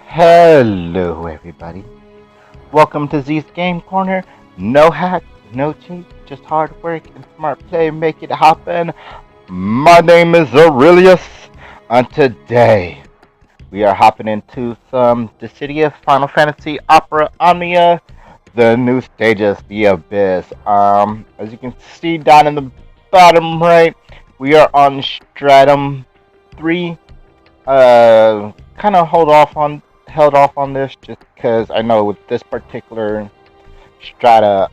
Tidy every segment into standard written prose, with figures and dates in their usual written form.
Hello everybody, welcome to Z's Game Corner. No hacks, no cheats, just hard work and smart play make it happen. My name is Aurelius, and today we are hopping into the city of Final Fantasy Opera Omnia, the new stages, the Abyss. As you can see down in the bottom right, we are on Stratum 3. Kind of held off on this just because I know with this particular strata,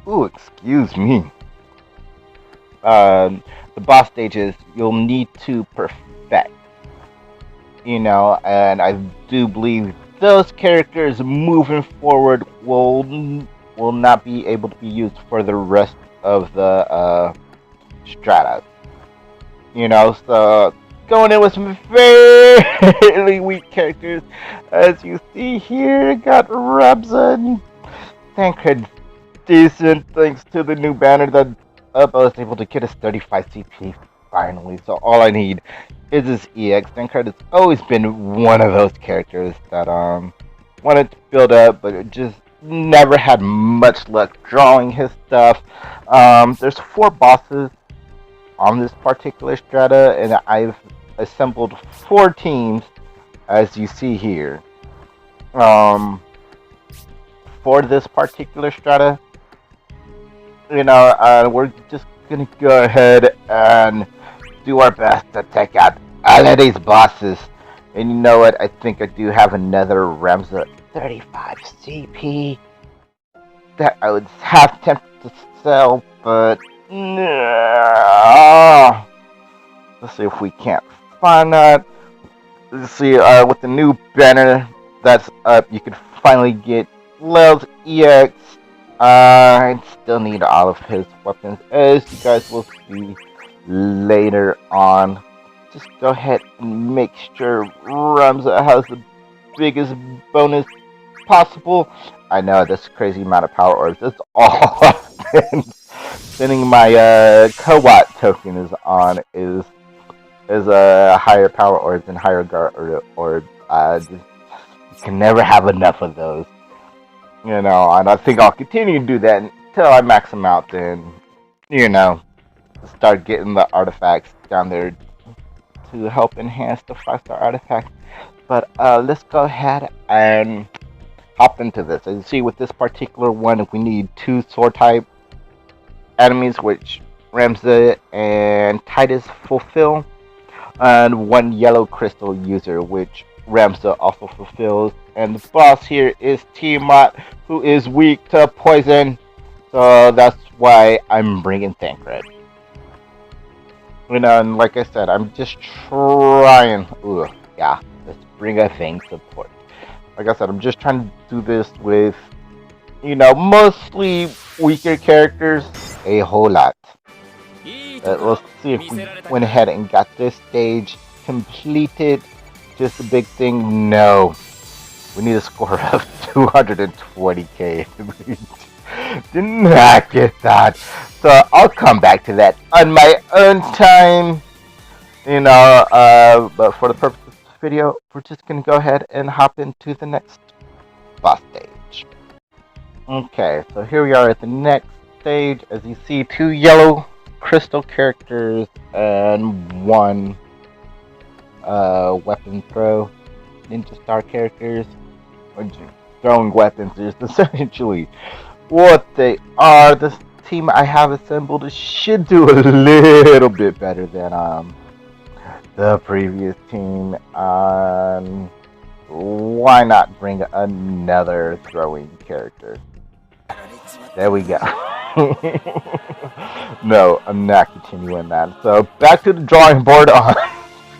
excuse me, the boss stages you'll need to perfect, and I do believe those characters moving forward will not be able to be used for the rest of the strata. So going in with some fairly weak characters. As you see here, got Rabza and Tancred decent thanks to the new banner that I was able to get us 35 CP finally. So all I need is this EX. Tancred has always been one of those characters that wanted to build up, but it just never had much luck drawing his stuff. There's 4 bosses on this particular strata, and I've assembled 4 teams, as you see here. For this particular strata, we're just gonna go ahead and do our best to take out all of these bosses. And you know what? I think I do have another Ramza 35 CP that I would have tempted to sell, but let's see if we can't find that. Let's see, with the new banner that's up, you can finally get Lel's EX. I still need all of his weapons, as you guys will see later on. Just go ahead and make sure Ramza has the biggest bonus possible. I know this crazy amount of power orbs. That's all I've been spending my co-watt token is on is a higher power orbs and higher guard orbs. You can never have enough of those, and I think I'll continue to do that until I max them out. Then, start getting the artifacts down there to help enhance the 5-star artifact. But let's go ahead and hop into this. As you see, with this particular one, we need 2 sword type enemies, which Ramza and Titus fulfill, and 1 yellow crystal user, which Ramza also fulfills. And the boss here is Tiamat, who is weak to poison, so that's why I'm bringing Tancred. And like I said, I'm just trying. Let's bring a thing support. Like I said, I'm just trying to do this with, mostly weaker characters. A whole lot. Let's see if we went ahead and got this stage completed. Just a big thing. No, we need a score of 220k. Did not get that, so I'll come back to that on my own time. But for the purpose of this video, we're just gonna go ahead and hop into the next boss stage. Okay, so here we are at the next stage. As you see, 2 yellow crystal characters and 1 weapon throw ninja star characters, throwing weapons is essentially what they are. This team I have assembled should do a little bit better than the previous team. Why not bring another throwing character? There we go. No, I'm not continuing that. So back to the drawing board on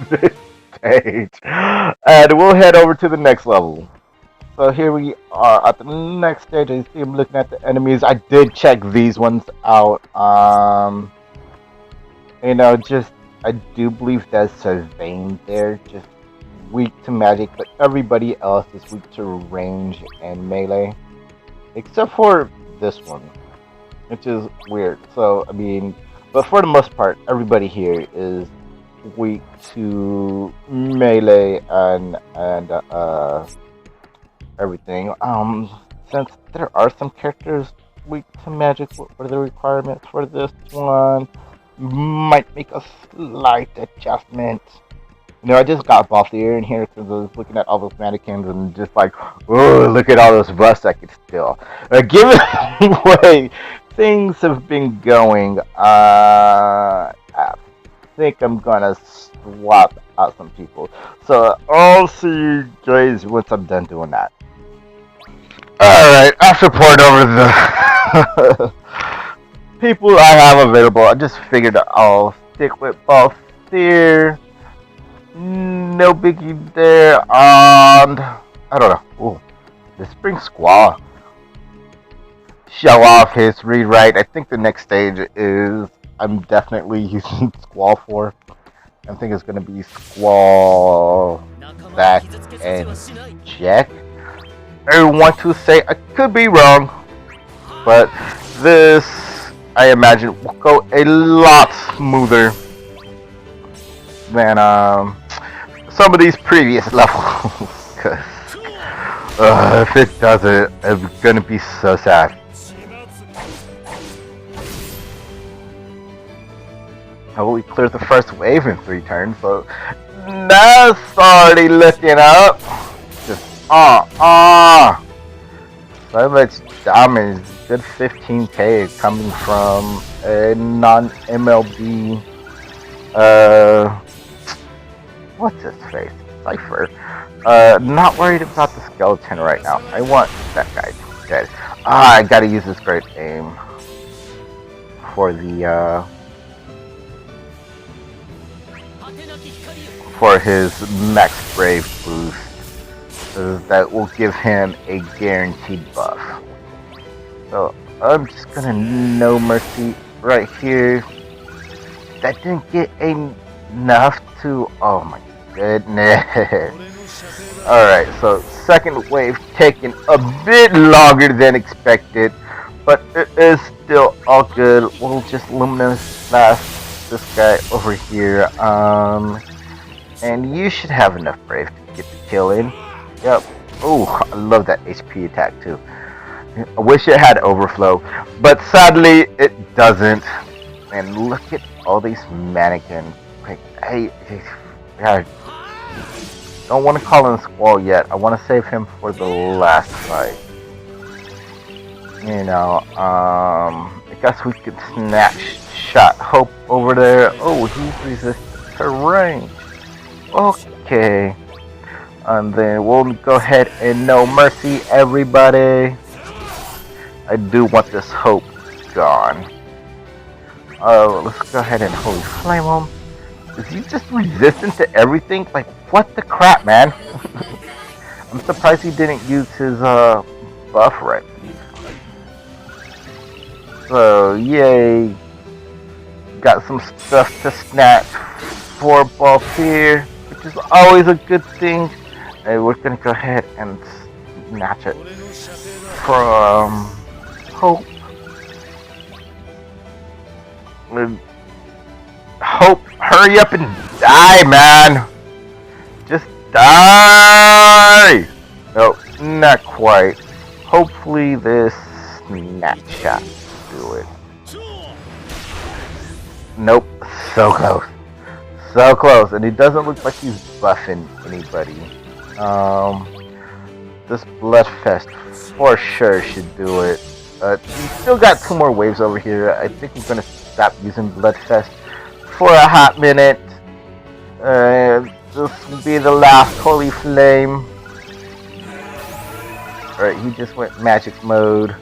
this stage, and we'll head over to the next level. So here we are at the next stage. You see I'm looking at the enemies. I did check these ones out. I do believe there's Sylvain there, just weak to magic, but everybody else is weak to range and melee, except for this one, which is weird. So, but for the most part, everybody here is weak to melee and everything. Since there are some characters weak to magic, what are the requirements for this one? Might make a slight adjustment. You know, I just got off the air in here because I was looking at all those mannequins and just like, oh, look at all those busts I could steal. Given the way things have been going, I think I'm gonna swap out some people. So I'll see you guys once I'm done doing that. Alright, after pouring over the people I have available, I just figured I'll stick with both here. No biggie there, and I don't know. Ooh, the Spring Squall. Show off his rewrite. I think the next stage is I'm definitely using Squall for. I think it's gonna be Squall, Zack, and Jack. I want to say I could be wrong, but this I imagine will go a lot smoother than some of these previous levels. Cause if it doesn't, I'm gonna be so sad. Oh, we cleared the first wave in 3 turns, so that's already looking up. Just so much damage. Good 15k coming from a non-MLB. What's his face? Cypher. Not worried about the skeleton right now. I want that guy dead. I gotta use this great aim for the for his max brave boost. That will give him a guaranteed buff. So I'm just gonna no mercy right here. That didn't get enough to. Oh my goodness. Alright, so second wave taking a bit longer than expected, but it is still all good. We'll just Luminous Blast this guy over here. And you should have enough brave to get the kill in. Yep. Oh, I love that HP attack too. I wish it had overflow, but sadly it doesn't. And look at all these mannequins. Like, hey, I don't want to call in Squall yet. I want to save him for the last fight. You know, I guess we could snapshot Hope over there. Oh, he's resistant to range. Okay. And then we'll go ahead and no mercy everybody. I do want this Hope gone. Let's go ahead and Holy Flame him. Is he just resistant to everything? Like, what the crap, man? I'm surprised he didn't use his buff right. So, yay. Got some stuff to snatch for both here, which is always a good thing. And we're gonna go ahead and snatch it from Hope. Hope, hurry up and die, man! Just die! Nope, not quite. Hopefully this snapshot will do it. Nope, so close. So close, and it doesn't look like he's buffing anybody. This Bloodfest for sure should do it. We still got 2 more waves over here. I think we're gonna stop using Bloodfest for a hot minute. This will be the last Holy Flame. Alright, he just went magic mode.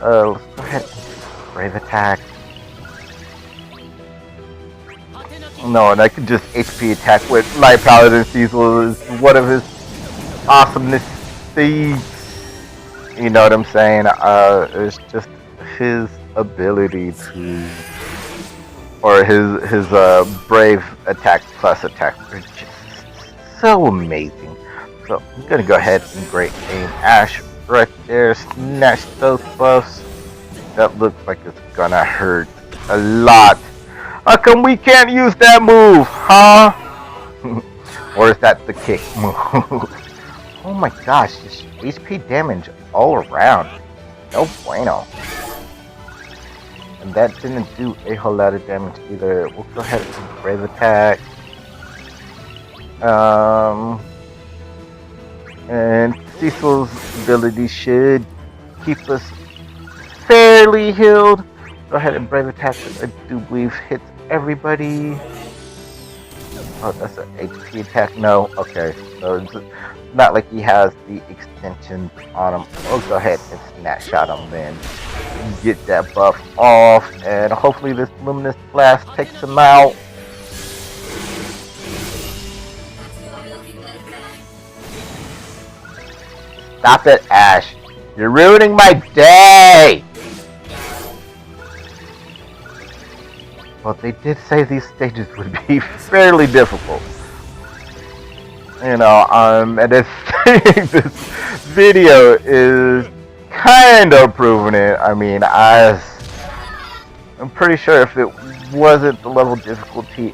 Let's go ahead and Brave Attack. No, and I could just HP attack with Light Paladin Cecil is one of his awesomeness thieves. You know what I'm saying? It's just his ability to, or his brave attack plus attack are just so amazing. So I'm gonna go ahead and great aim Ash right there, snatch those buffs. That looks like it's gonna hurt a lot. How come we can't use that move, huh? Or is that the kick move? Oh my gosh, just HP damage all around. No bueno. And that didn't do a whole lot of damage either. We'll go ahead and brave attack. And Cecil's ability should keep us fairly healed. Go ahead and brave attack. I do believe hits everybody. Oh, that's an HP attack. No, okay. So it's not like he has the extensions on him. We'll go ahead and snapshot him then. Get that buff off, and hopefully this luminous blast takes him out. Stop it, Ash. You're ruining my day! Well, they did say these stages would be fairly difficult. You know, and this video is kind of proving it. I mean, I'm pretty sure if it wasn't the level difficulty,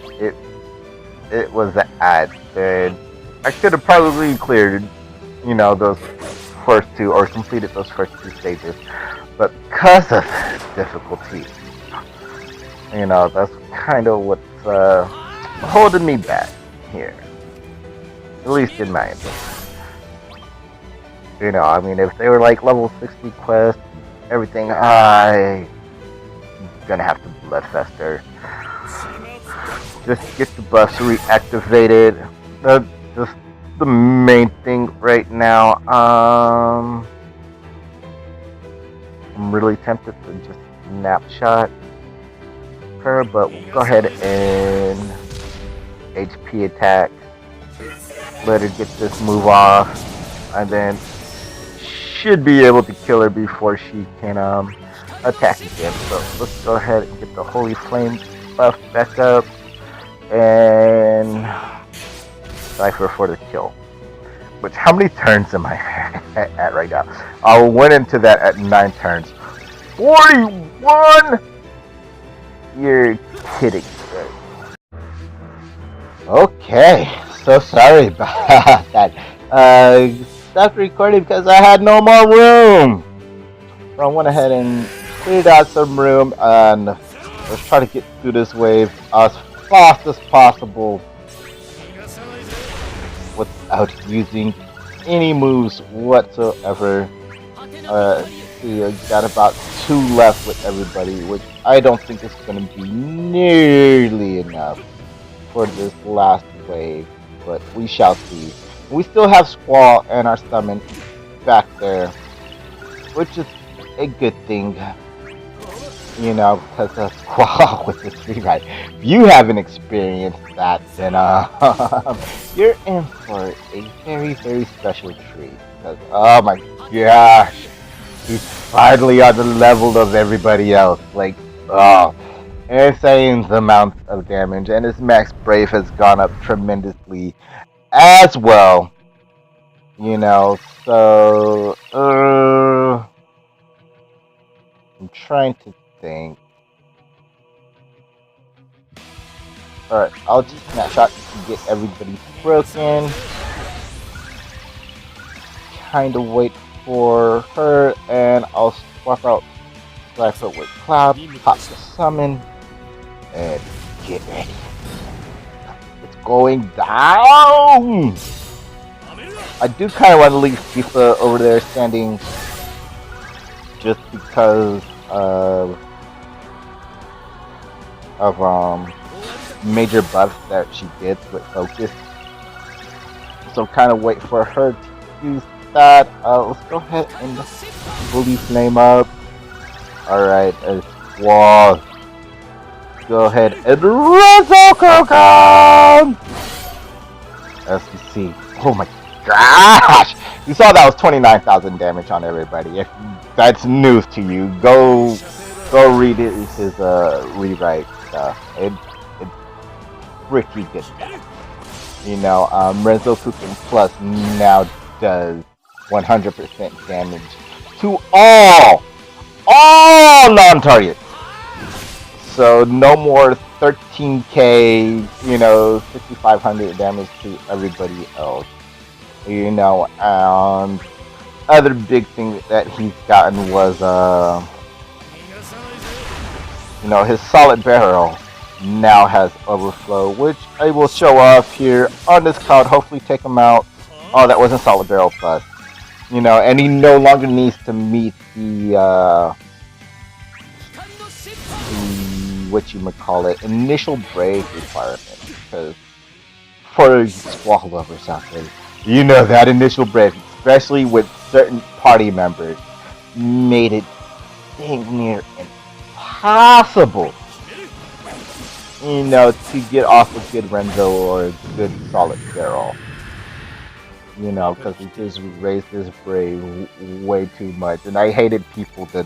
it was the ad. Then I could have probably cleared, you know, those first two, or completed those first two stages. But because of difficulty, you know, that's kind of what's holding me back here. At least in my opinion. You know, I mean, if they were like level 60 quests, everything, I'm gonna have to bloodfester. Just get the buffs reactivated. That's just the main thing right now. I'm really tempted to just snapshot her, but we'll go ahead and HP attack. Let her get this move off, and then should be able to kill her before she can attack again. So let's go ahead and get the Holy Flame buff back up and Cypher for the kill. Which, how many turns am I at right now? I went into that at 9 turns. 41! You're kidding, right? Okay, so sorry about that. Stopped recording because I had no more room. So I went ahead and cleared out some room, and let's try to get through this wave as fast as possible without using any moves whatsoever. We got about 2 left with everybody, which I don't think is going to be nearly enough for this last wave, but we shall see. We still have Squall and our summon back there, which is a good thing, you know, because of Squall with the tree ride. If you haven't experienced that, then you're in for a very, very special treat. Because, oh my gosh, he's finally on the level of everybody else. Like, oh, insane amount of damage, and his max brave has gone up tremendously as well. You know, so I'm trying to think. Alright, I'll just snapshot to get everybody broken. Kinda wait for her, and I'll swap out Cypher with Cloud, pop the summon, and get ready. It's going down! I do kind of want to leave Tifa over there standing just because of major buffs that she gets with focus. So kind of wait for her to use that. Let's go ahead and bully flame up. Alright, Squall. Go ahead and Resokokan! As you see. Oh my gosh! You saw that was 29,000 damage on everybody. If that's news to you, go read his rewrite stuff. It's pretty good stuff. You know, Resokokan Plus now does 100% damage to all non-targets. So no more 13k, 6500 damage to everybody else. Other big thing that he's gotten was his solid barrel now has overflow, which I will show off here on this cloud. Hopefully take him out. Oh, that wasn't solid barrel plus. And he no longer needs to meet the initial break requirement, because for squall lovers out there, that initial break, especially with certain party members, made it dang near impossible, to get off a good Renzo or a good solid barrel. Because he just raised his brave way too much. And I hated people that,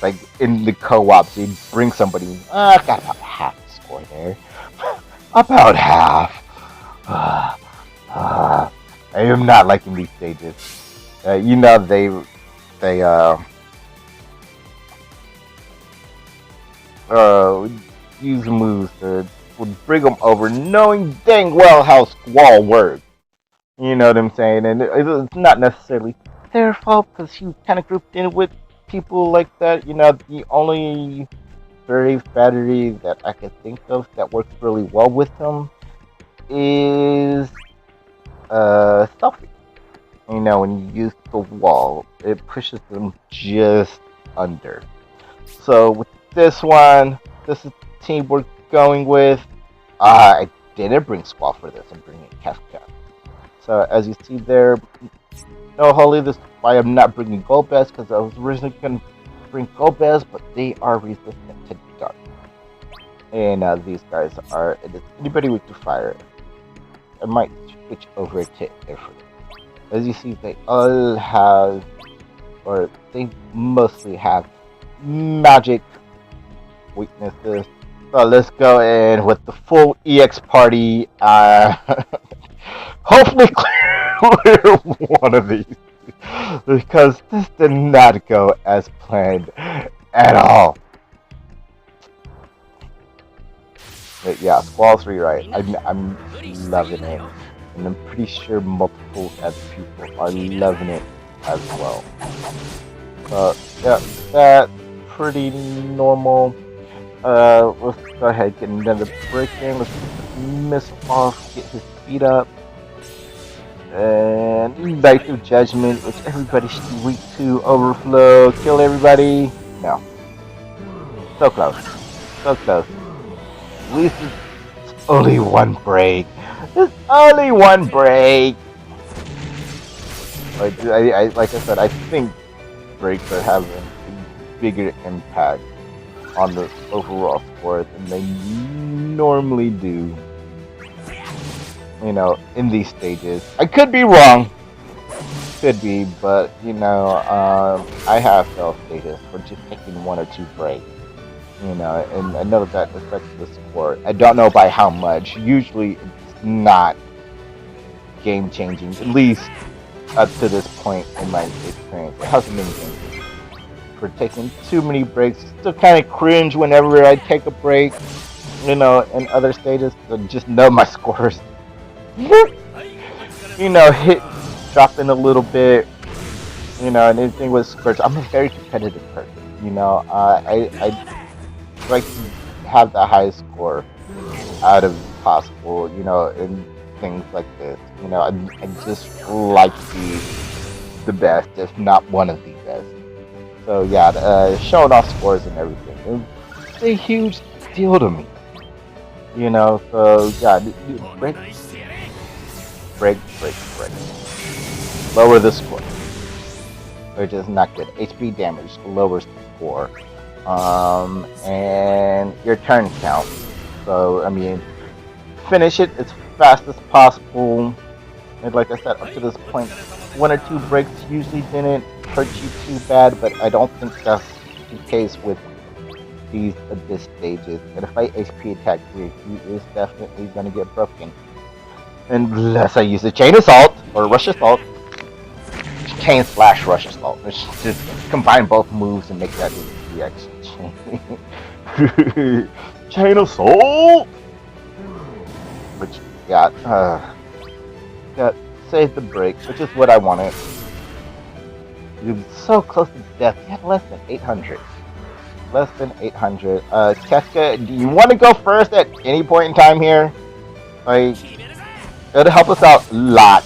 like, in the co-ops, they'd bring somebody, I got about half the score there. About half. I am not liking these stages. They use moves that would bring them over, knowing dang well how Squall works. You know what I'm saying? And it's not necessarily their fault, because you kind of grouped in with people like that. The only brave battery that I can think of that works really well with him is Selfie. When you use the wall, it pushes them just under. So with this one, this is the team we're going with. I didn't bring Squall for this. I'm bringing Kafka. So as you see there, no holy, this is why I'm not bringing Golbez, because I was originally going to bring Golbez, but they are resistant to dark. And these guys are, anybody with the fire. I might switch over to Ifrit. As you see, they all have, or they mostly have, magic weaknesses. So let's go in with the full EX party. Hopefully clear one of these, because this did not go as planned at all. But yeah, Squall's rewrite. I'm loving it, and I'm pretty sure multiple other people are loving it as well. Yeah, that's pretty normal. Let's go ahead and get another break in. Let's get this miss off, get his speed up. And Light of Judgment, which everybody should be weak to. Overflow, kill everybody. No. So close. So close. At least it's only one break. It's only one break. Like I said, I think breaks are having a bigger impact on the overall score than they normally do. In these stages. I could be wrong. Could be, but, I have failed stages for just taking one or two breaks. And I know that affects the score. I don't know by how much. Usually it's not game changing, at least up to this point in my experience. It hasn't been game changing. For taking too many breaks, still kind of cringe whenever I take a break, in other stages. So just know my scores. Dropping a little bit, and anything with scores. I'm a very competitive person, I like to have the highest score out of possible, in things like this. I just like to be the best, if not one of the best. So yeah, showing off scores and everything, it's a huge deal to me. So yeah, break. Lower the score. Which is not good. HP damage lowers the score. And your turn count. So, finish it as fast as possible. And like I said, up to this point, one or two breaks usually didn't hurt you too bad, but I don't think that's the case with these AByss stages. And if I HP attack here, he is definitely gonna get broken. Unless I use a chain assault or rush assault. Chain slash rush assault. Let's just combine both moves and make that EX chain. Chain of Soul! Which got saved the break, which is what I wanted. He was so close to death. He had less than 800. Less than 800. Keska, do you want to go first at any point in time here? Like, it'll help us out a lot.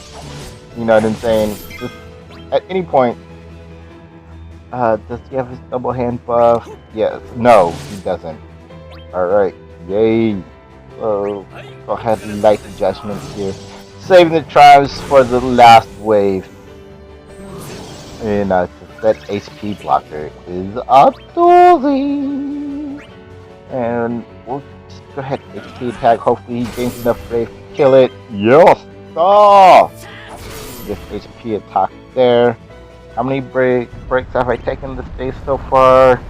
You know what I'm saying? Just at any point. Does he have his double hand buff? Yes. No, he doesn't. Alright. Yay. So, go ahead and light the judgment here. Saving the tribes for the last wave. And that HP blocker is a doozy. And we'll just go ahead and HP attack. Hopefully he gains enough brave to kill it. Yes! Oh! This HP attack there. How many breaks have I taken this day so far?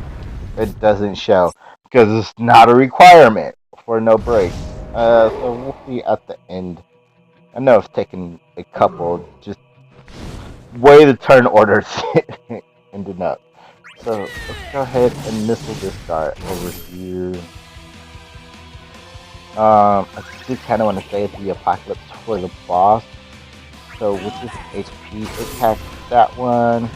It doesn't show. Because it's not a requirement for no breaks. So we'll see at the end. I know I've taken a couple. Just way the turn orders ended up. So let's go ahead and missile this guy over here. I do kind of want to say the apocalypse for the boss. So with this HP attack, that one.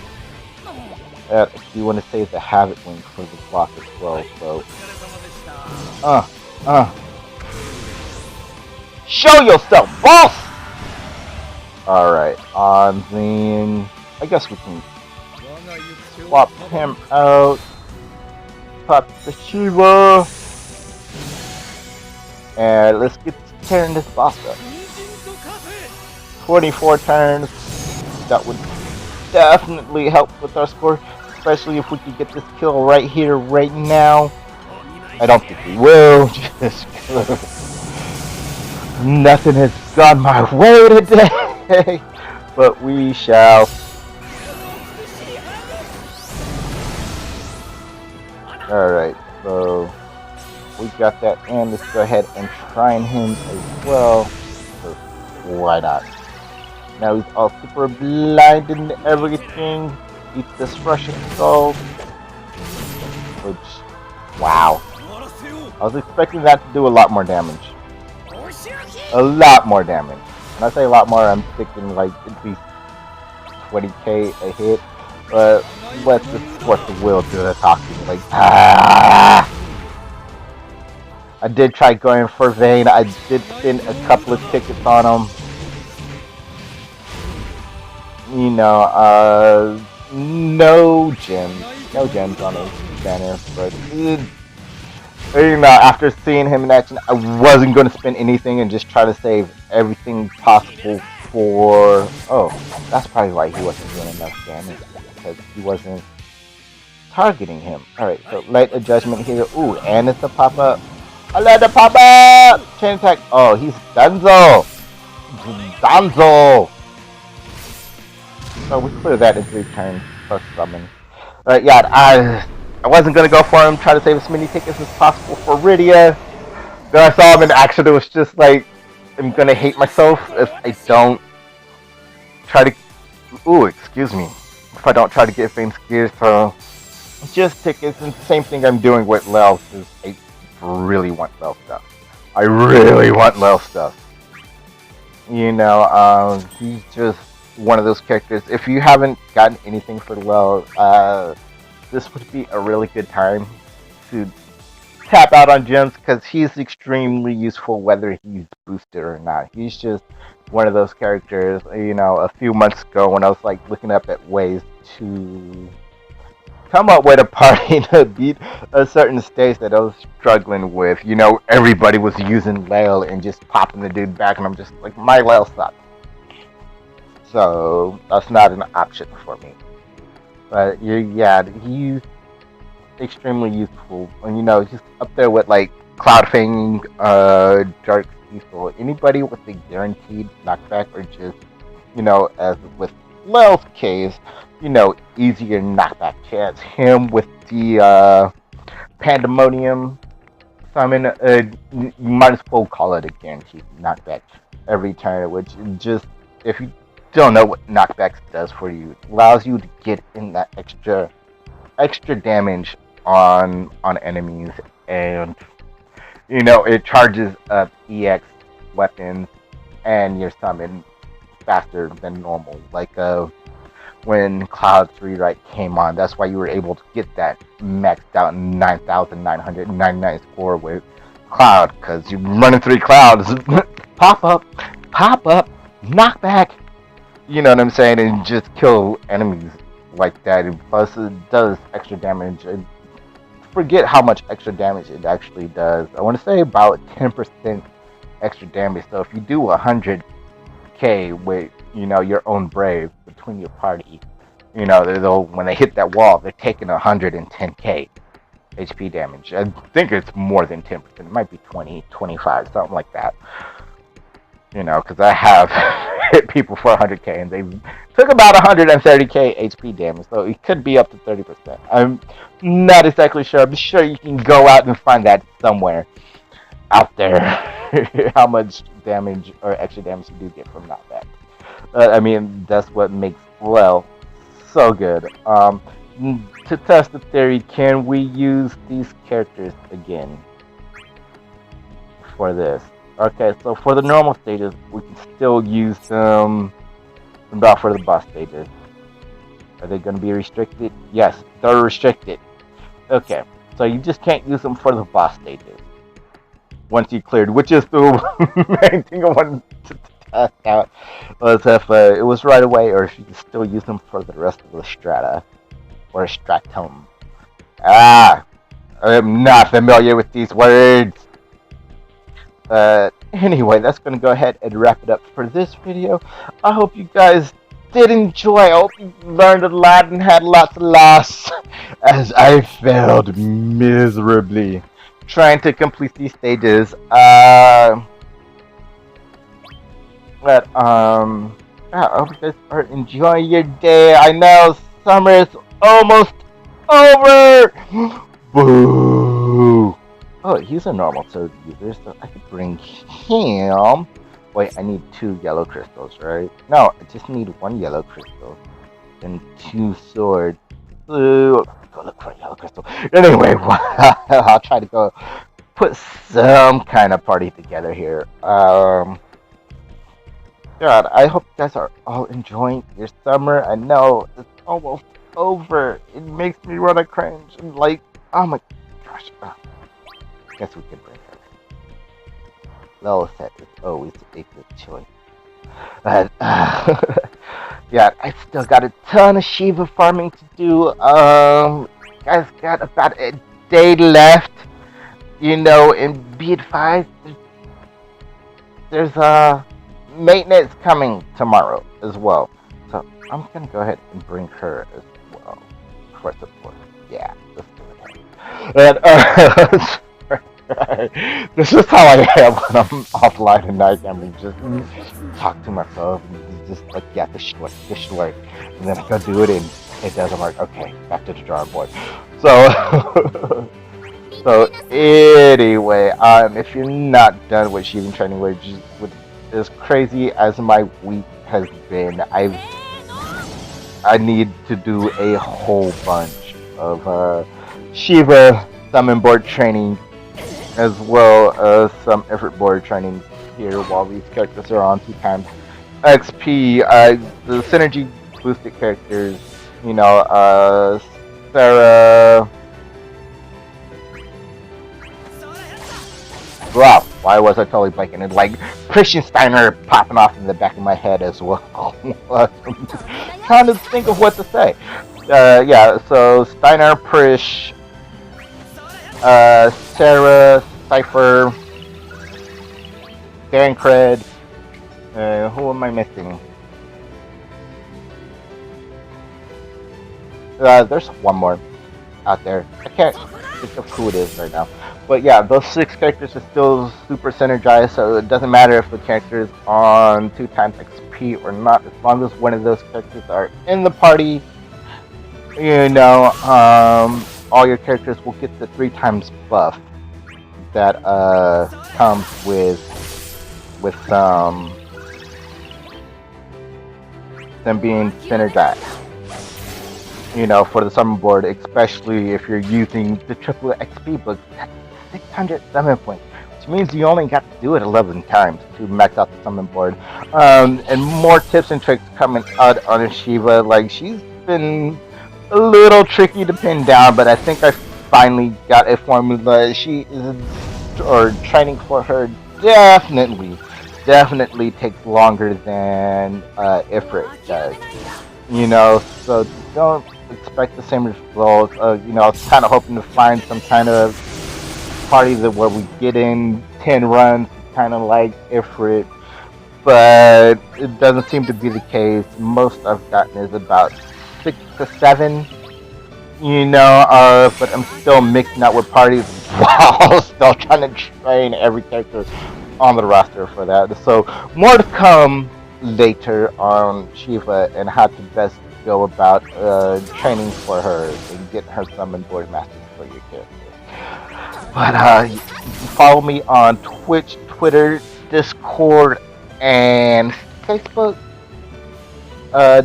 I do want to say the Havoc Wing for the boss as well. So, show yourself, boss! Alright, then I guess we can swap him out. Pop the Shiva. And let's get tearing this boss up. 24 turns. That would definitely help with our score. Especially if we could get this kill right here, right now. I don't think we will. Just nothing has gone my way today. But we shall. Alright, so we got that, and let's go ahead and shrine him as well. So why not? Now he's all super blind and everything. Eat this Russian skull. Which, wow. I was expecting that to do a lot more damage. A lot more damage. When I say a lot more, I'm thinking like it'd be 20k a hit. But let's just force the will do the talking. Like, I did try going for Vayne. I did spend a couple of tickets on him. You know, no gems on his banner, but you know, after seeing him in action, I wasn't going to spend anything and just try to save everything possible for. Oh, that's probably why he wasn't doing enough damage, because he wasn't targeting him. Alright, so light a judgment here. Ooh, and it's a pop up. I let it pop up! Chain attack. Oh, he's Dunzo! Dunzo! So we clear that in 3 turns plus summon. Yeah, I wasn't gonna go for him, try to save as many tickets as possible for Rydia. Then I saw him in action, it was just like, I'm gonna hate myself if I don't try to. Ooh, excuse me. If I don't try to get Vayne's gear, so just tickets, and same thing I'm doing with Lel, because I really want Lel stuff. I really want Lel stuff. You know, he's just one of those characters. If you haven't gotten anything for Lel, this would be a really good time to tap out on gems, because he's extremely useful whether he's boosted or not. He's just one of those characters. You know, a few months ago when I was like looking up at ways to come up with a party to beat a certain stage that I was struggling with, you know, everybody was using Lel and just popping the dude back, and I'm just like, my Lel sucks. So that's not an option for me. But yeah, he's extremely useful. And you know, he's up there with like Cloudfang, Dark Diesel, anybody with a guaranteed knockback, or just, you know, as with Lel's case, you know, easier knockback chance. Him with the Pandemonium summon, you might as well call it a guaranteed knockback every turn, which just, if you don't know what knockbacks does for you, it allows you to get in that extra damage on enemies, and you know it charges up EX weapons and your summon faster than normal. Like when Cloud's rewrite came on, that's why you were able to get that maxed out 9,999 score with Cloud, because you're running 3 clouds, pop up, knockback. You know what I'm saying, and just kill enemies like that. And plus, it does extra damage. And forget how much extra damage it actually does. I want to say about 10% extra damage. So if you do 100k with your own brave between your party, they'll when they hit that wall, they're taking 110k HP damage. I think it's more than 10%. It might be 20, 25, something like that. Because I have hit people for 100k and they took about 130k HP damage, so it could be up to 30%. I'm not exactly sure. I'm sure you can go out and find that somewhere out there, how much damage or extra damage you do get from knockback. I mean, that's what makes so good. To test the theory, can we use these characters again for this? Okay, so for the normal stages, we can still use them about for the boss stages. Are they going to be restricted? Yes, they're restricted. Okay, so you just can't use them for the boss stages once you cleared, which is the main thing I wanted to test out, was if it was right away or if you can still use them for the rest of the strata or stratum. I am not familiar with these words. Anyway, that's going to go ahead and wrap it up for this video. I hope you guys did enjoy. I hope you learned a lot and had lots of laughs, as I failed miserably trying to complete these stages. I hope you guys are enjoying your day. I know summer is almost over. Boo! Oh, he's a normal sword user, so I could bring him. Wait, I need 2 yellow crystals, right? No, I just need 1 yellow crystal and 2 swords. Go look for a yellow crystal. Anyway, I'll try to go put some kind of party together here. God, I hope you guys are all enjoying your summer. I know it's almost over. It makes me want to cringe and like, oh my gosh. Guess we can bring her. Lilith is always a good choice. But, yeah, I still got a ton of Shiva farming to do. Guys got about a day left. And be advised, there's maintenance coming tomorrow as well. So I'm gonna go ahead and bring her as well for support. Yeah, let's do it. And, this is how I am when I'm offline at night. I mean, just talk to myself and just like, yeah, this should work. And then I go do it and it doesn't work. Okay, back to the drawing board. So, so anyway, if you're not done with Shivan training, which is as crazy as my week has been, I need to do a whole bunch of Shiva summon board training, as well as some effort board training here while these characters are on 2 times XP. The synergy boosted characters, Sarah. Wow, why was I totally blanking? And like Christian Steiner popping off in the back of my head as well. I'm just trying to think of what to say. Yeah, so Steiner, Prish, Sarah, Cypher, Darren Cred. Who am I missing? There's one more out there. I can't think of who it is right now. But yeah, those 6 characters are still super synergized, so it doesn't matter if the character is on 2 times XP or not, as long as one of those characters are in the party. All your characters will get the 3 times buff that comes with them being synergized. for the summon board, especially if you're using the triple XP books. That's 600 summon points, which means you only got to do it 11 times to max out the summon board. And more tips and tricks coming out on Shiva. Like, she's been a little tricky to pin down, but I think I finally got a formula. She is, or training for her definitely takes longer than Ifrit does. So don't expect the same results. I was kind of hoping to find some kind of party that where we get in 10 runs, kind of like Ifrit, but it doesn't seem to be the case. Most I've gotten is about 6 to 7. But I'm still mixing out with parties while still trying to train every character on the roster for that. So more to come later on Shiva and how to best go about training for her and getting her summon board masters for your character. But you can follow me on Twitch, Twitter, Discord, and Facebook.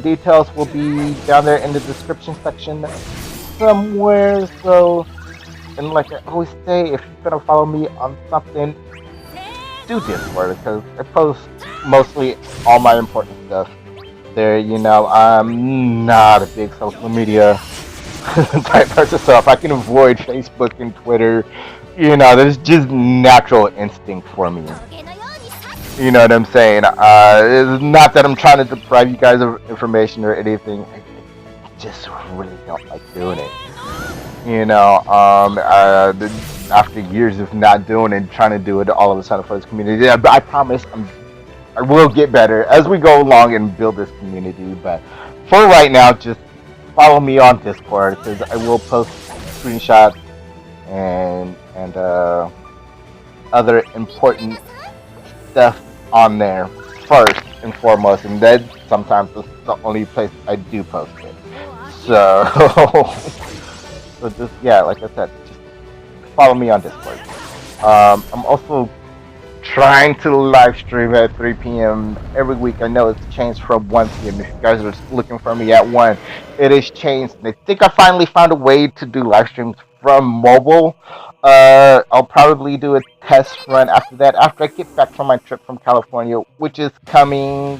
Details will be down there in the description section somewhere. So, and like I always say, if you're gonna follow me on something, do Discord, because I post mostly all my important stuff there. I'm not a big social media type person, so if I can avoid Facebook and Twitter, there's just natural instinct for me. You know what I'm saying? It's not that I'm trying to deprive you guys of information or anything. I just really don't like doing it. After years of not doing it, trying to do it all of a sudden for this community. Yeah, but I promise I will get better as we go along and build this community. But for right now, just follow me on Discord, because I will post screenshots and other important stuff on there first and foremost, and then sometimes it's the only place I do post it. So, so just, yeah, like I said, just follow me on Discord. I'm also trying to live stream at 3 p.m. every week. I know it's changed from 1 p.m. If you guys are looking for me at 1, it is changed. And I think I finally found a way to do live streams from mobile. I'll probably do a test run after that, after I get back from my trip from California, which is coming,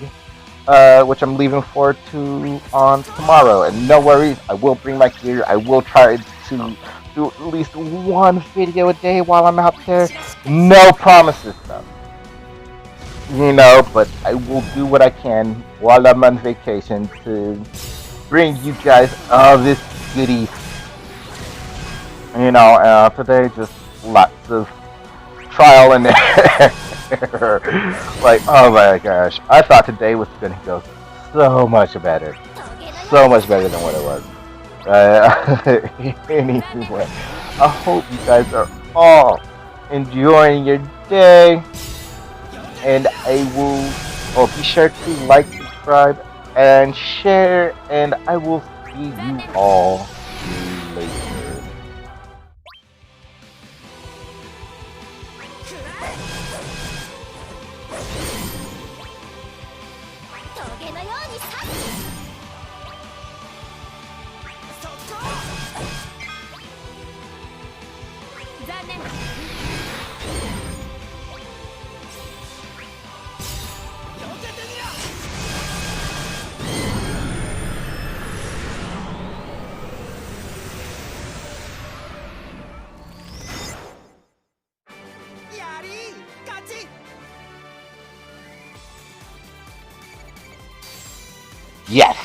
which I'm leaving for to on tomorrow. And no worries, I will bring my gear. I will try to do at least one video a day while I'm out there. No promises though. But I will do what I can while I'm on vacation to bring you guys all this goodies. Today just lots of trial and error. Like, oh my gosh, I thought today was gonna go so much better than what it was. Anyway, I hope you guys are all enjoying your day, and I will be sure to like, subscribe, and share, and I will see you all later. Yes!